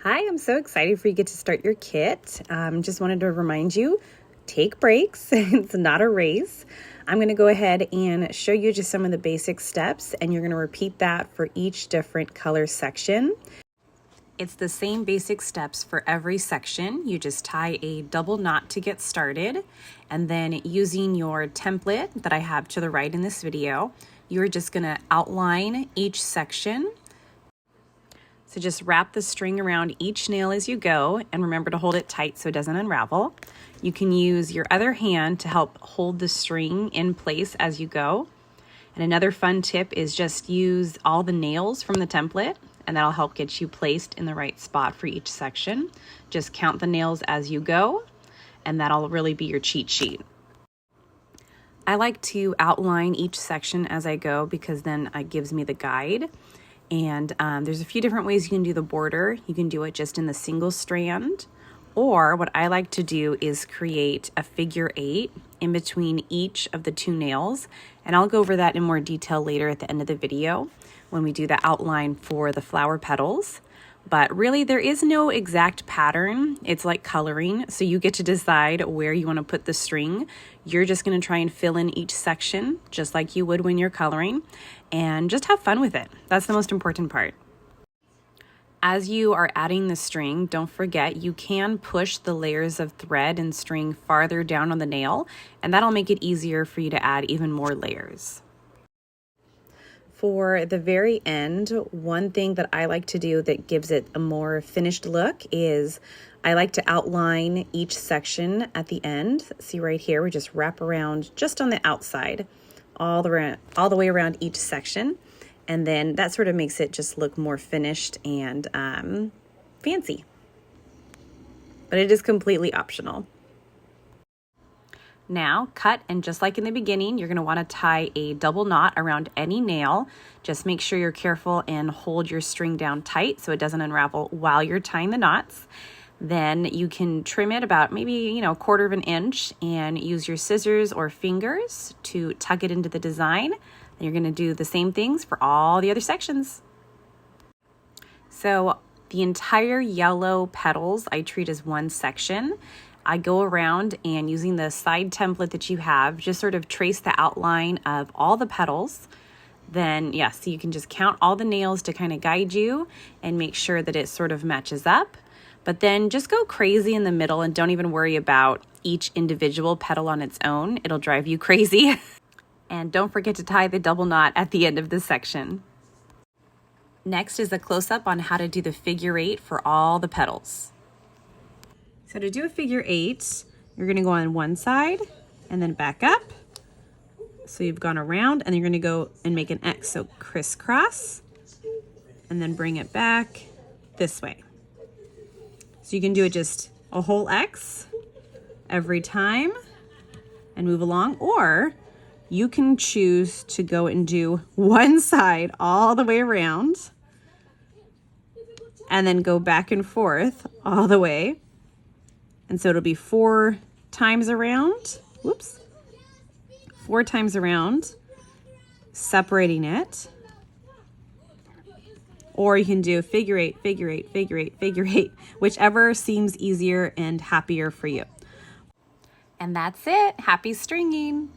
Hi, I'm so excited for you to get to start your kit. Just wanted to remind you, take breaks. It's not a race. I'm going to go ahead and show you just some of the basic steps, and you're going to repeat that for each different color section. It's the same basic steps for every section. You just tie a double knot to get started, and then using your template that I have to the right in this video, you're just going to outline each section. So just wrap the string around each nail as you go, and remember to hold it tight so it doesn't unravel. You can use your other hand to help hold the string in place as you go. And another fun tip is just use all the nails from the template, and that'll help get you placed in the right spot for each section. Just count the nails as you go, and that'll really be your cheat sheet. I like to outline each section as I go because then it gives me the guide. And there's a few different ways you can do the border. You can do it just in the single strand, or what I like to do is create a figure 8 in between each of the two nails. And I'll go over that in more detail later at the end of the video when we do the outline for the flower petals. But really there is no exact pattern. It's like coloring. So you get to decide where you want to put the string. You're just going to try and fill in each section just like you would when you're coloring, and just have fun with it. That's the most important part. As you are adding the string, don't forget you can push the layers of thread and string farther down on the nail, and that'll make it easier for you to add even more layers. For the very end, one thing that I like to do that gives it a more finished look is I like to outline each section at the end. See right here, we just wrap around just on the outside, all the way around each section. And then that sort of makes it just look more finished and fancy. But it is completely optional. Now cut, and just like in the beginning, you're going to want to tie a double knot around any nail. Just make sure you're careful and hold your string down tight so it doesn't unravel while you're tying the knots. Then you can trim it about maybe, a quarter of an inch and use your scissors or fingers to tuck it into the design. And you're going to do the same things for all the other sections. So the entire yellow petals I treat as one section. I go around and using the side template that you have, just sort of trace the outline of all the petals. Then, so you can just count all the nails to kind of guide you and make sure that it sort of matches up. But then just go crazy in the middle and don't even worry about each individual petal on its own. It'll drive you crazy. And don't forget to tie the double knot at the end of this section. Next is a close-up on how to do the figure 8 for all the petals. So to do a figure 8, you're going to go on one side and then back up. So you've gone around, and you're going to go and make an X. So crisscross, and then bring it back this way. So you can do it just a whole X every time and move along, or you can choose to go and do one side all the way around and then go back and forth all the way. And so it'll be 4 times around, 4 times around, separating it. Or you can do figure 8, figure 8, figure 8, figure 8, whichever seems easier and happier for you. And that's it. Happy stringing.